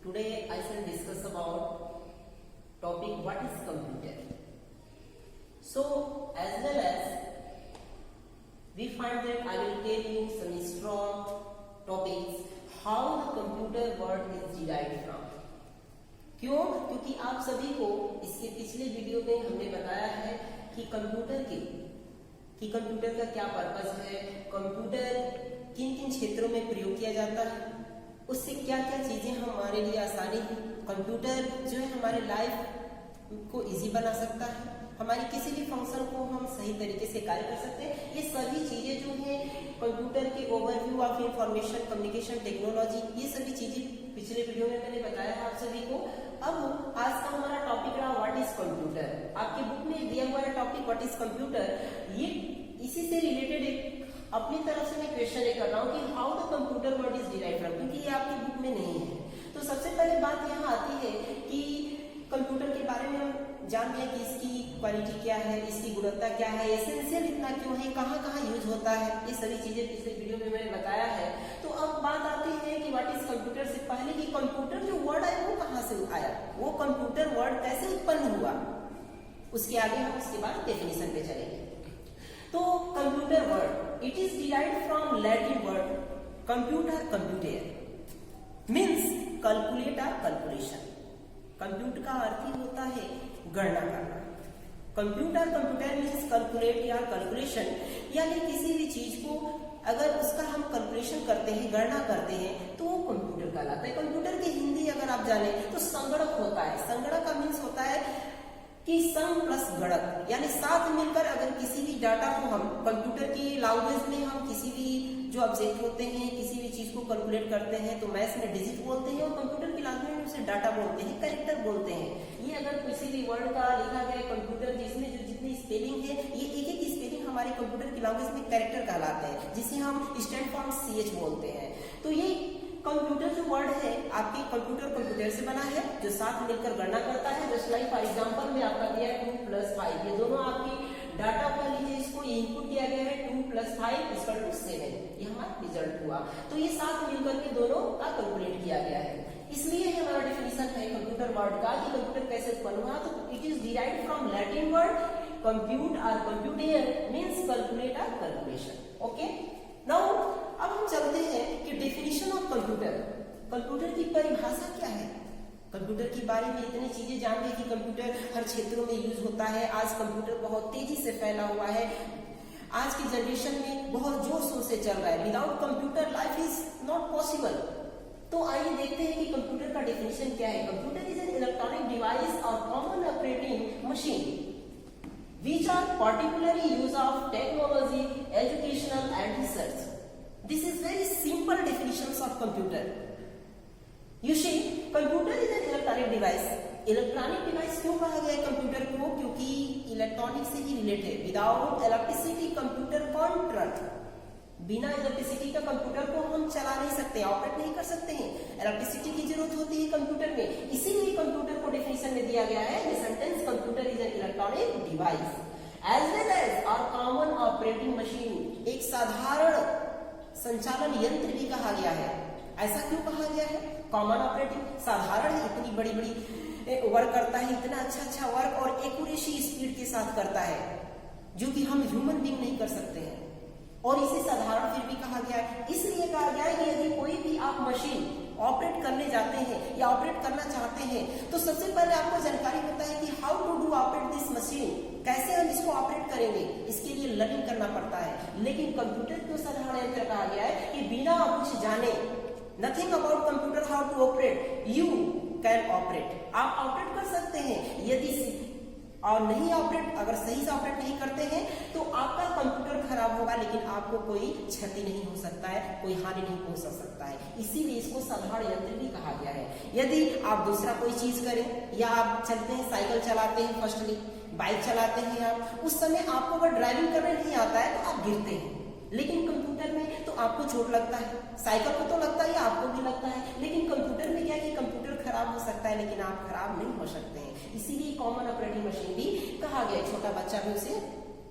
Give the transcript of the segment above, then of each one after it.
Today I shall discuss about topic what is computer. So as well as we find that I will tell you some strong topics how the computer word is derived from. क्यों? क्योंकि आप सभी को इसके पिछले video में हमने बताया है कि कंप्यूटर का क्या पर्पस है, कंप्यूटर किन किन क्षेत्रों में प्रयोग किया जाता है, उससे क्या क्या चीजें हमारे लिए आसानी है। कंप्यूटर जो है हमारे लाइफ को इजी बना सकता है, हमारी किसी भी फंक्शन को हम सही तरीके से कार्य कर सकते हैं। ये सभी चीजें जो है कंप्यूटर के overview of information communication technology, ये सभी चीजें पिछले वीडियो में मैंने बताया है आप सभी को। अब आज का हमारा टॉपिक रहा व्हाट इज कंप्यूटर। आपके बुक में दिया हुआ है टॉपिक व्हाट इज कंप्यूटर। ये इसी से रिलेटेड एक अपनी तरफ से मैं क्वेश्चन कर रहा हूँ कि how the computer word is derived from, क्योंकि ये आपकी बुक में नहीं है। तो सबसे पहले बात यहाँ आती है कि कंप्यूटर के बारे में हम जान गए कि इसकी क्वालिटी क्या है, इसकी गुणवत्ता क्या है, एसेंशियल इतना क्यों है, कहाँ कहाँ यूज होता है, ये सभी चीजें पिछले वीडियो में मैंने बताया है। तो अब बात आती है कि व्हाट इज कंप्यूटर से पहले कि कंप्यूटर जो वर्ड है वो कहाँ से आया, वो कंप्यूटर वर्ड कैसे उत्पन्न हुआ, उसके आगे हम उसके बाद डेफिनेशन पे चलेंगे। तो computer word it is derived from Latin word computer computer means calculate और कैलकुलेशन। कंप्यूटर का अर्थ ही होता है गणना करना। कंप्यूटर कंप्यूटर मीन्स कैलकुलेट या कैलकुलेशन, यानी किसी भी चीज को अगर उसका हम कैलकुलेशन करते हैं, गणना करते हैं, तो वो कंप्यूटर कहलाता है। कंप्यूटर की हिंदी अगर आप जाने तो संगणक होता है। संगणक का मीन्स होता है कि सम प्लस गणक, यानी साथ मिलकर अगर किसी भी डाटा को हम कंप्यूटर की लैंग्वेज में हम किसी भी जो ऑब्जेक्ट होते हैं किसी भी चीज को कैलकुलेट करते हैं तो मैथ्स में डिजिट बोलते हैं और कंप्यूटर की लैंग्वेज में उसे डाटा बोलते हैं, कैरेक्टर बोलते हैं। ये अगर किसी भी वर्ड का लिखा गया कंप्यूटर जिसमें जो जितनी स्पेलिंग है ये एक एक स्पेलिंग हमारे कंप्यूटर की लैंग्वेज में कैरेक्टर कहलाते हैं, जिसे हम स्टैंड फॉर CH बोलते हैं। तो ये कंप्यूटर जो वर्ड है आपके कंप्यूटर से बना है जो साथ मिलकर गणना करता है। जस्ट लाइक फॉर एग्जांपल में आपका दिया है 2 + 5, ये दोनों आपकी डाटा को लीजिए, इसको इनपुट किया गया है 2 + 5 = 7, ये हमारा रिजल्ट हुआ। तो ये साथ मिलकर के दोनों का कैलकुलेट किया गया है। इसलिए हमारा डेफिनेशन है कंप्यूटर वर्ड का कि कंप्यूटर कैसे उत्पन्न हुआ। तो it is derived from Latin word compute और कंप्यूटर मींस कैलकुलेट और कैलकुलेशन। ओके, नाउ अब हम चलते हैं कि डेफिनेशन ऑफ कंप्यूटर, कंप्यूटर की परिभाषा क्या है। कंप्यूटर के बारे में इतनी चीजें जान गए कि कंप्यूटर हर क्षेत्रों में यूज होता है। आज कंप्यूटर बहुत तेजी से फैला हुआ है, आज की जनरेशन में बहुत जोशों से चल रहा है। Without computer life is not possible. तो आइए देखते हैं कि कंप्यूटर का डेफिनेशन क्या है। Computer is an electronic device और common operating machine which are particularly use of technology, educational and research. This is very simple definitions of computer. You see, computer is an electronic device. Electronic device क्यों कहा गया है computer को? क्योंकि electronic से ही related. Without electricity computer can't run. बिना electricity का कंप्यूटर को हम चला नहीं सकते, ऑपरेट नहीं कर सकते हैं। इलेक्ट्रिसिटी की जरूरत होती है कंप्यूटर में, इसीलिए कंप्यूटर को डेफिनेशन में दिया गया है sentence computer is an electronic device as well as our common operating machine. एक साधारण संचालन यंत्र भी कहा गया है। ऐसा क्यों कहा गया है? कॉमन ऑपरेटिंग, साधारण है, इतनी बड़ी बड़ी वर्क करता है, इतना अच्छा वर्क और एक्यूरेसी स्पीड के साथ करता है जो कि हम ह्यूमन बीइंग नहीं कर सकते हैं। और इसे साधारण फिर भी कहा गया है। इसलिए कहा गया है कि यदि कोई भी आप मशीन ऑपरेट करने जाते हैं या ऑपरेट करना चाहते हैं तो सबसे पहले आपको जानकारी होता है कि how to do operate this machine, कैसे हम इसको ऑपरेट करेंगे, इसके लिए लर्निंग करना पड़ता है। लेकिन कंप्यूटर को साधारण यंत्र कहा गया है कि बिना कुछ जाने, nothing about computer how to operate, you can operate, आप ऑपरेट कर सकते हैं। यदि और नहीं ऑपरेट, अगर सही से ऑपरेट नहीं करते हैं तो आपका कंप्यूटर खराब होगा, लेकिन आपको कोई क्षति नहीं हो सकता है, कोई हानि नहीं पहुंच सकता है। इसीलिए इसको साधारण यंत्र भी कहा गया है। यदि आप दूसरा कोई चीज करें या आप चलते हैं, साइकिल चलाते हैं, फर्स्टली बाइक चलाते हैं आप, उस समय आपको अगर ड्राइविंग करने नहीं आता है तो आप गिरते हैं। लेकिन कंप्यूटर में तो आपको चोट लगता है, साइकिल को तो लगता है, आपको भी लगता है। लेकिन कंप्यूटर में क्या है कि कंप्यूटर खराब हो सकता है लेकिन आप खराब नहीं हो सकते हैं। इसीलिए कॉमन ऑपरेटिंग मशीन भी कहा गया है। छोटा बच्चा भी उसे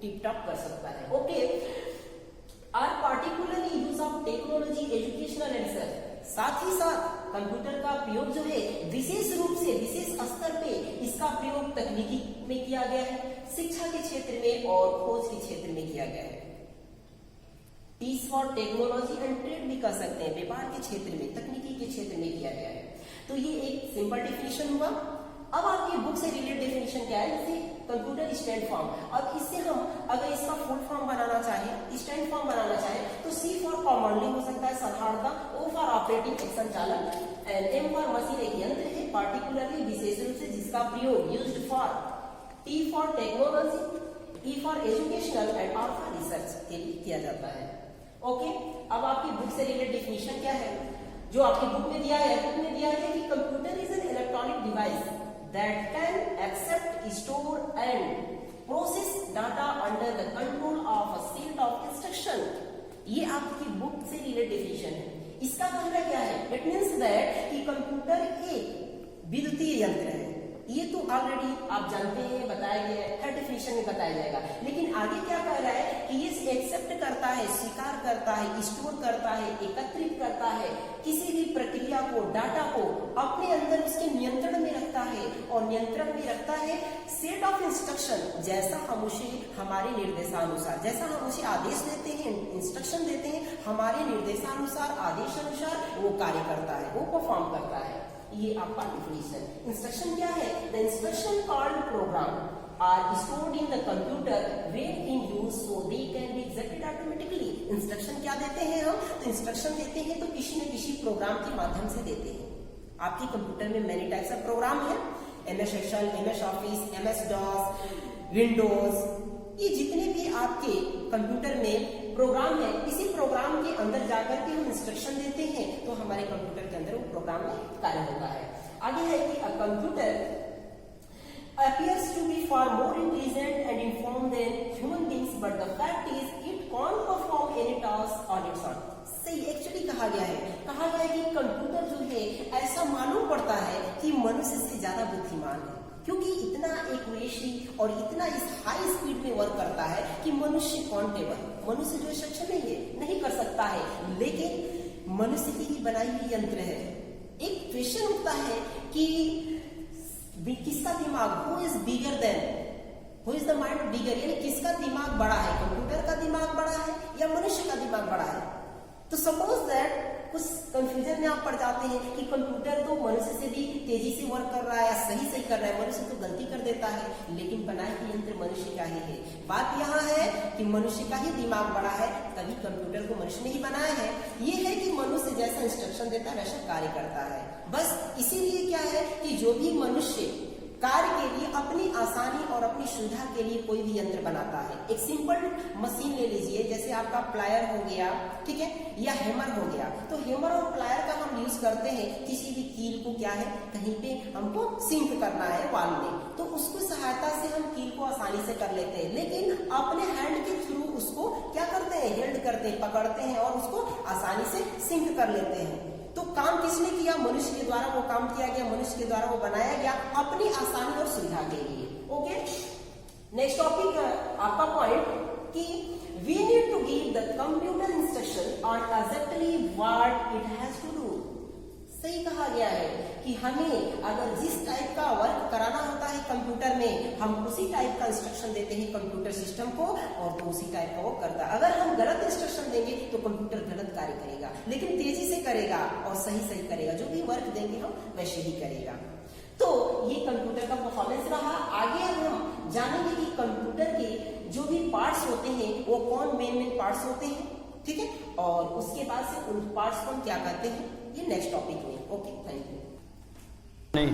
टिप टॉप कर सकता है। Okay, are particularly use of technology, educational and research. साथ ही साथ कंप्यूटर का प्रयोग जो है विशेष रूप से विशेष स्तर पे इसका प्रयोग तकनीकी में किया गया है, शिक्षा के क्षेत्र में और खोज के क्षेत्र में किया गया है। T for technology and trade भी कह सकते हैं, व्यापार के क्षेत्र में, तकनीकी के क्षेत्र में किया गया है। तो ये एक सिंपल डेफिनेशन हुआ। अब आपकी बुक से रिलेटेड डेफिनेशन क्या है, जैसे कंप्यूटर स्टैंड फॉर्म। अब इससे हम अगर इसका फुल फॉर्म बनाना चाहे, स्टैंड फॉर्म बनाना चाहे तो सी फॉर कॉमनली हो सकता है, साधारणता, ओ फॉर ऑपरेटिंग एक संचालन, एंड एम फॉर मशीन एक यंत्र है, पार्टिकुलरली विशेष रूप से जिसका प्रयोग, used for, T for technology, E for educational and R for research के लिए किया जाता है। ओके, अब आपकी बुक से रिलेटेड डेफिनेशन क्या है, जो आपकी बुक में दिया है, बुक में दिया है कि computer is an electronic device that can accept, store and process data under the control of a set of instruction। ये आपकी बुक से रिलेटेड डेफिनेशन है। इसका मतलब क्या है, इट मीन्स दैट कि कंप्यूटर एक विद्युतीय यंत्र है। ये तो ऑलरेडी आप जानते हैं, बताया गया है, हर डेफिनेशन में बताया जाएगा। लेकिन आगे क्या कह रहा है कि ये एक्सेप्ट करता है, स्वीकार करता है, स्टोर करता है, एकत्रित करता है, किसी भी प्रक्रिया को, डाटा को अपने अंदर उसके नियंत्रण में रखता है, और नियंत्रण में रखता है सेट ऑफ इंस्ट्रक्शन, जैसा हम उसे हमारे निर्देशानुसार, जैसा हम उसे आदेश देते हैं, इंस्ट्रक्शन देते हैं, हमारे निर्देशानुसार, आदेश अनुसार वो कार्य करता है, वो परफॉर्म करता है। ये आपका डेफिनेशन। इंस्ट्रक्शन क्या है, the instruction called program are stored in the computer when in use so they can be executed automatically. Instruction क्या देते हैं हम, तो इंस्ट्रक्शन देते हैं तो किसी न किसी प्रोग्राम के माध्यम से देते हैं। आपके कंप्यूटर में मैनी टाइप्स ऑफ प्रोग्राम है, MS excel, MS office, MS DOS, Windows, ये जितने भी आपके कंप्यूटर में प्रोग्राम है, इसी प्रोग्राम के अंदर जाकर के हम इंस्ट्रक्शन देते हैं तो हमारे कंप्यूटर के अंदर वो प्रोग्राम में कार्य होता है। आगे है कि a computer appears to be far more intelligent and informed than human beings, but the fact is it can't perform any task on its own। सही एक्चुअली कहा गया है कि कंप्यूटर जो है ऐसा मालूम पड़ता है कि मनुष्य से ज्यादा बुद्धिमान है, क्योंकि इतना एक्यूरेसी और इतना इस हाई स्पीड में वर्क करता है कि मनुष्य काउंटेबल, मनुष्य जो सक्षम नहीं कर सकता है, लेकिन मनुष्य की ही बनाई हुई यंत्र है। एक क्वेश्चन उठता है कि किसका दिमाग, who is bigger than, who is the mind bigger, यानी किसका दिमाग बड़ा है, कंप्यूटर का दिमाग बड़ा है या मनुष्य का दिमाग बड़ा है। तो सपोज दैट कुछ कंफ्यूजन में आप पड़ जाते हैं कि कंप्यूटर तो मनुष्य से भी तेजी से वर्क कर रहा है या सही कर रहा है, मनुष्य तो गलती कर देता है, लेकिन बनाए हुए यंत्र मनुष्य का ही है। बात यहाँ है कि मनुष्य का ही दिमाग बड़ा है, तभी कंप्यूटर को मनुष्य ने ही बनाया है। ये है कि मनुष्य जैसा इंस्ट्रक्शन देता है वैसा कार्य करता है। बस इसीलिए क्या है कि जो भी मनुष्य कार्य के लिए अपनी आसानी और अपनी सुविधा के लिए कोई भी यंत्र बनाता है, एक सिंपल मशीन ले लीजिए, जैसे आपका प्लायर हो गया, ठीक है, या हैमर हो गया, तो हैमर और प्लायर का हम यूज करते हैं किसी भी कील को क्या है कहीं पे हमको सिंक करना है वाल में, तो उसकी सहायता से हम कील को आसानी से कर लेते हैं, लेकिन अपने हैंड के थ्रू उसको क्या करते हैं, हेल्ड करते हैं, पकड़ते हैं और उसको आसानी से सिंक कर लेते हैं। तो काम किसने किया, मनुष्य के द्वारा वो काम किया गया, मनुष्य के द्वारा वो बनाया गया अपनी आसानी और सुविधा के लिए। ओके, नेक्स्ट टॉपिक आपका पॉइंट कि we need to give the computer instruction on exactly what it has to do. सही कहा गया है कि हमें अगर जिस टाइप का वर्क कराना होता है कंप्यूटर में, हम उसी टाइप का इंस्ट्रक्शन देते हैं कंप्यूटर सिस्टम को और तो उसी टाइप का वो करता है। अगर हम गलत इंस्ट्रक्शन देंगे तो कंप्यूटर गलत कार्य करेगा, लेकिन तेजी से करेगा और सही करेगा, जो भी वर्क देंगे हम वैसे ही करेगा। तो ये कंप्यूटर का परफॉर्मेंस रहा। आगे हम जानेंगे कि कंप्यूटर के जो भी पार्ट्स होते हैं वो कौन मेन पार्ट्स होते हैं, ठीक है, और उसके बाद से उन पार्ट्स को हम क्या कहते हैं, ये नेक्स्ट टॉपिक में। Okay, thank you. नहीं।